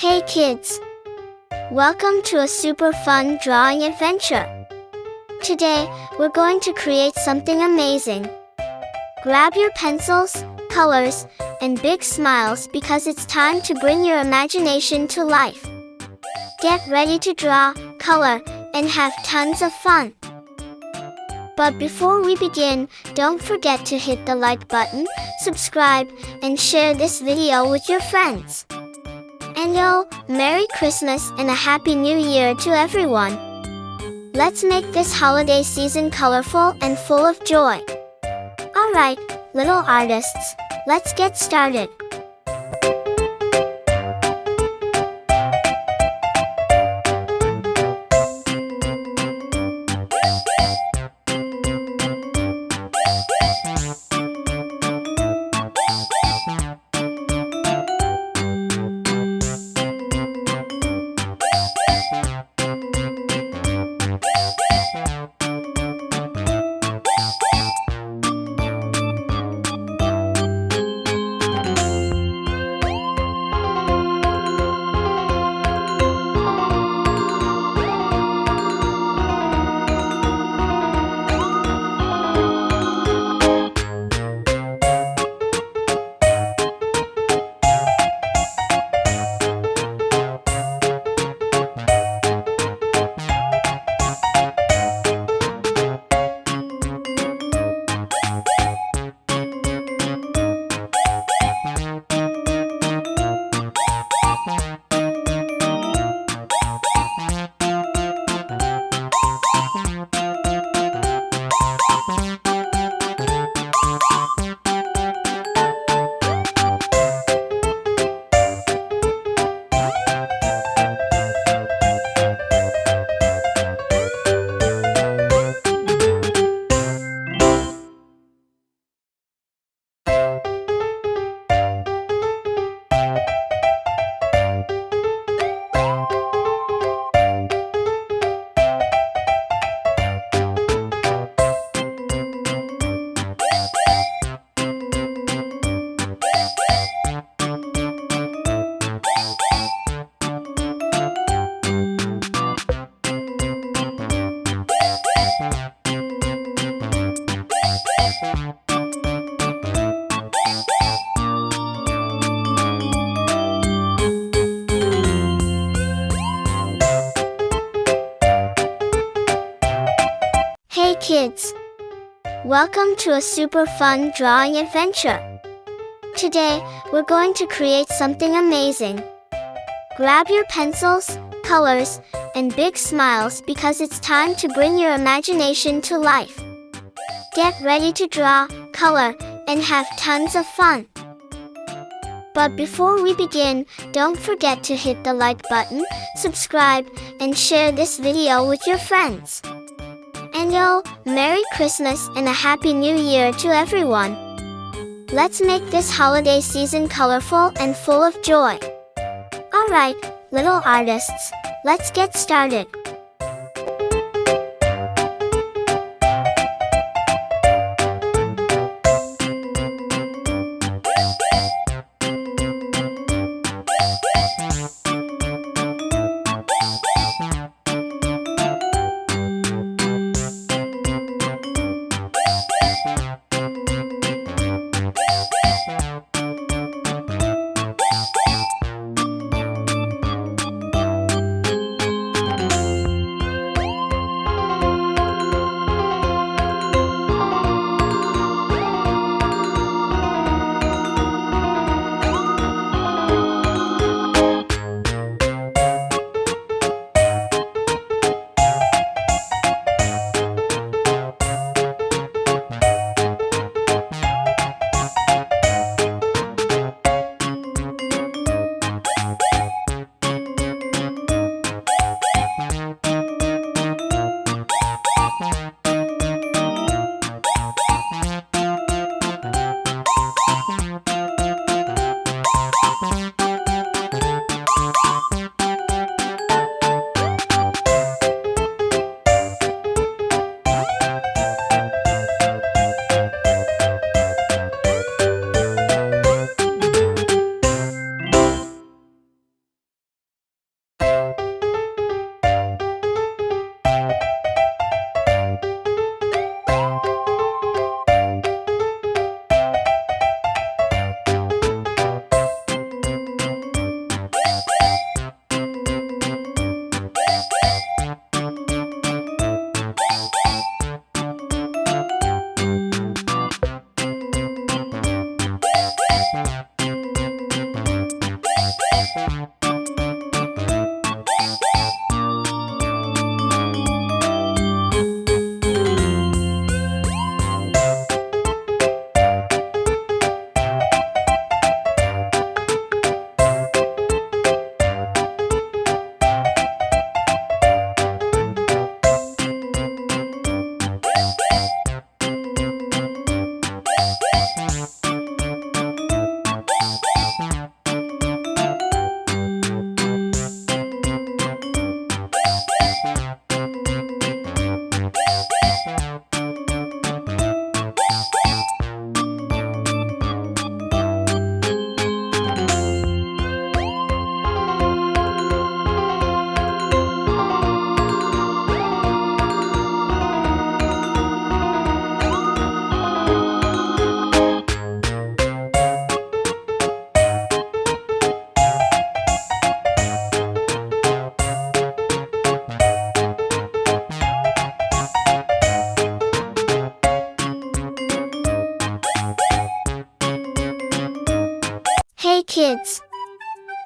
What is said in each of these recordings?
Hey kids! Welcome to a super fun drawing adventure. Today, we're going to create something amazing. Grab your pencils, colors, and big smiles because it's time to bring your imagination to life. Get ready to draw, color, and have tons of fun. But before we begin, don't forget to hit the like button, subscribe, and share this video with your friends. And Merry Christmas and a Happy New Year to everyone! Let's make this holiday season colorful and full of joy. Alright, little artists, let's get started. Hey kids! Welcome to a super fun drawing adventure. Today, we're going to create something amazing. Grab your pencils, colors, and big smiles because it's time to bring your imagination to life. Get ready to draw, color, and have tons of fun. But before we begin, don't forget to hit the like button, subscribe, and share this video with your friends. And Merry Christmas and a Happy New Year to everyone! Let's make this holiday season colorful and full of joy. Alright, little artists, let's get started.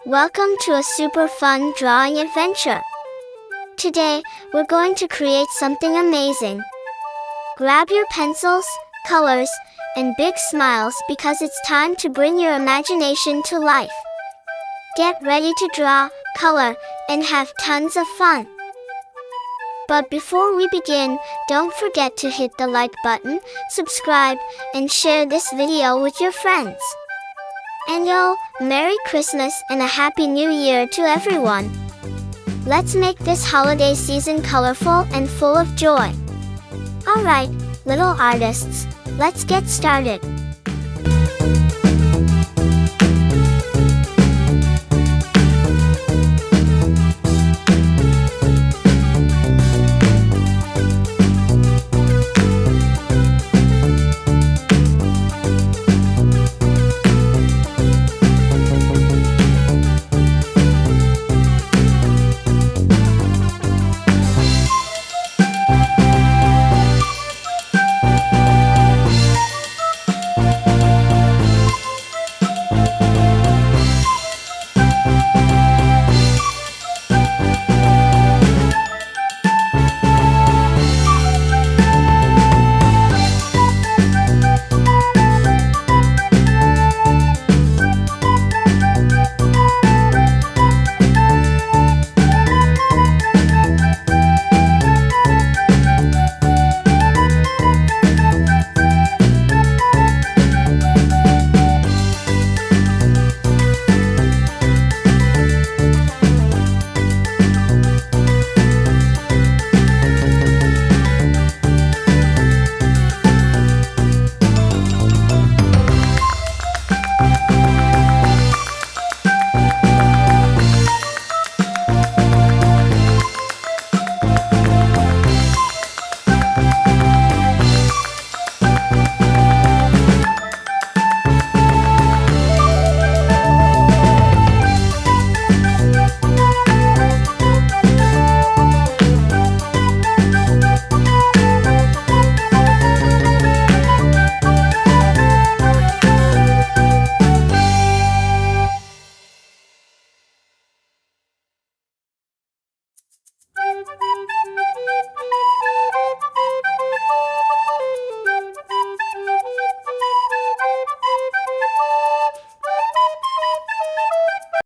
Welcome to a super fun drawing adventure. Today, we're going to create something amazing. Grab your pencils, colors, and big smiles because it's time to bring your imagination to life. Get ready to draw, color, and have tons of fun. But before we begin, don't forget to hit the like button, subscribe, and share this video with your friends. And Merry Christmas and a Happy New Year to everyone. Let's make this holiday season colorful and full of joy. Alright, little artists, let's get started.